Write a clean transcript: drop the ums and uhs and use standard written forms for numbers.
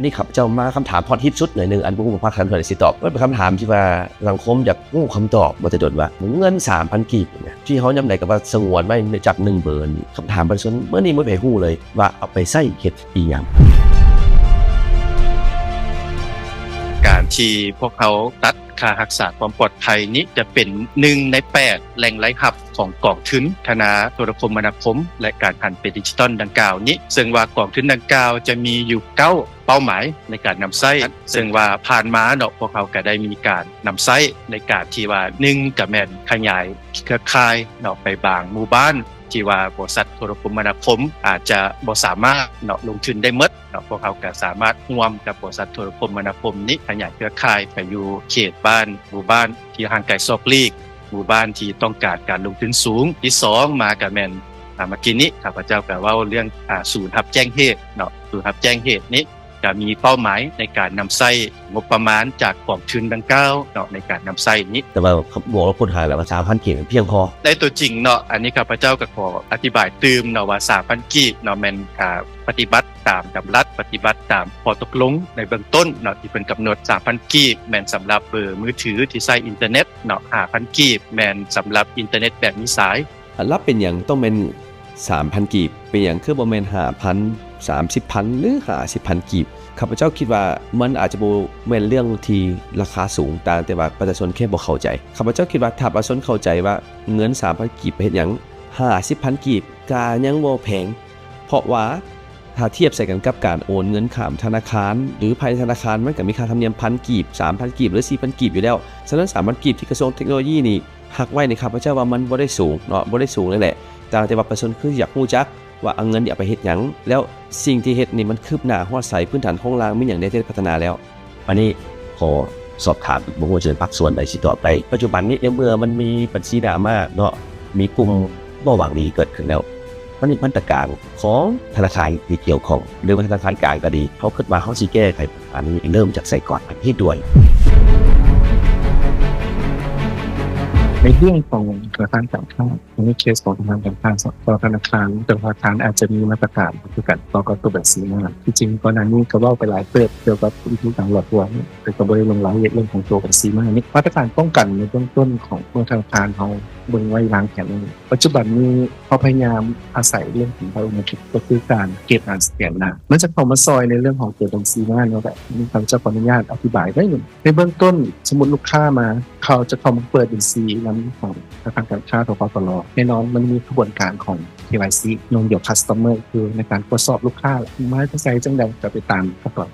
นี่ครับเจ้ามาคำถามพอดฮิตสุดหน่อยหนึ่งอันผู้พักคันเพื่อนสิตอบว่าเป็นคำถามที่ว่าสังคมอยากรู้คำตอบมาแต่โดนว่าเงิน 3,000 กีบเนี่ยที่เขาย้ำไหนกับว่าสงวนไว้จาก1 เบอร์นี่คำถามประชาชนเมื่อนี้ไม่ไปหู้เลยว่าเอาไปใส่เฮ็ดอีหยังการที่พวกเขาตัดค่ารักษาความปลอดภัยนี้จะเป็น1 ใน 8แหล่งรายรับของกองทุนคณะโทรคมนาคมและการผ่านเป็นดิจิทัลดังกล่าวนี้ซึ่งว่ากองทุนดังกล่าวจะมีอยู่9เป้าหมายในการนำใช้ซึ่งว่าผ่านมาเนาะพวกเขาก็ได้มีการนำใช้ในการที่ว่า1ก็แม่นขยายเครือข่ายเนาะไปบางหมู่บ้านที่ว่าบริษัทโทรคมนาคมอาจจะบ่สามารถเนาะลงทุนได้หมดเนาะพวกเขาก็สามารถร่วมกับบริษัทโทรคมนาคมนี้ขยายเครือข่ายไปอยู่เขตบ้านหมู่บ้านที่ห่างไกลซอกลีกหมู่บ้านที่ต้องการการลงทุนสูงที่2มาก็แม่นเมื่อกี้นี้ข้าพเจ้าก็เว้าเรื่องศูนย์รับแจ้งเหตุเนาะศูนย์รับแจ้งเหตุนี้จะมีเป้าหมายในการนำใช้งบประมาณจากกองทุนดังกล่าวเนาะในการนำใช้นี้แต่ว่าบอกว่าคนหายแล้วว่า 3,000 กีบเพียงพอได้ตัวจริงเนาะอันนี้ข้าพเจ้าก็ขออธิบายตืมเนาะว่า 3,000 กีบเนาะแม่นปฏิบัติตามดำรัสปฏิบัติตามข้อตกลงในเบื้องต้นเนาะที่เพิ่นกำหนด 3,000 กีบแม่นสำหรับเบอร์มือถือที่ใช้อินเทอร์เน็ตเนาะ 5,000 กีบแม่นสำหรับอินเทอร์เน็ตแบบมีสายรับเป็นหยังต้องเป็น 3,000 กีบเป็นหยังคือบ่แม่น 5,000 30,000 หรือ 50,000 กีบข้าพเจ้าคิดว่ามันอาจจะบ่แม่นเรื่องที่ราคาสูงแต่ว่าประชาชนแค่บ่เข้าใจข้าพเจ้าคิดว่าถ้าประชาชนเข้าใจว่าเงิน 3,000 กีบไปเฮ็ดหยัง 50,000 กีบก็ยังบ่แพงเพราะว่าถ้าเทียบใส่กันกับการโอนเงินข้ามธนาคารหรือภายในธนาคารมันก็มีค่าธรรมเนียม 1,000 กีบ 3,000 กีบหรือ 4,000 กีบอยู่แล้วฉะนั้น 3,000 กีบที่กระทรวงเทคโนโลยีนี่หักไว้ในข้าพเจ้าว่ามันบ่ได้สูงเนาะบ่ได้สูงเลยแหละแต่ว่าประชาชนคืออยากรู้จักว่าเอาเงินเอาไปเฮ็ดหยังแล้วสิ่งที่เฮ็ดนี่มันคืบหน้าฮอดไสพื้นฐานโครงสร้างมีหยังได้พัฒนาแล้วอันนี้ขอสอบถามบ่ฮู้ว่าจะภาคส่วนใดสิต่อไปปัจจุบันนี้ในเมื่อมันมีบัญชีดราม่าเนาะมีกลุ่มบ่หวังดีเกิดขึ้นแล้วมันมีมาตรการของธนาคารที่เกี่ยวข้องหรือว่าธนาคารกลางก็ดีเขาคิดว่าเขาสิแก้ไขปัญหานี้เริ่มจากไสก่อนให้ด้วยในเรื่องของธนาคารการค้าในเคสของธนาคารการค้าธนาคารอาจจะมีมาตรการคือกันต่อกับตัวแบบสีมาที่จริงก่อนหน้านี้ก็เว้าไปหลายเปิดเกี่ยวกับวิธีการหลอกลวงแต่ก็บ่ได้ลงรายละเอียดเรื่องของตัวแบบสีมานี่มาตรการป้องกันในเบื้องต้นของธนาคารเฮาเบิ่งไว้วางแผนปัจจุบันนี้เขาพยายามอาศัยเรื่องของไบโอเมตริกก็คือการเก็บสแกนหน้ามันจะเข้ามาซอยในเรื่องของตัวบัญชีม้าเนาะแบบมีคำจะขออนุญาตอธิบายได้หนึ่งในเบื้องต้นสมมุติลูกค้ามาเขาจะเข้ามาเปิดบัญชีนำของธนาคารการค้าของปตล.แน่นอนมันมีกระบวนการของ KYC Know Your Customer คือในการตรวจสอบลูกค้ามาใช้จังใดก็ไปตามขั้นตอน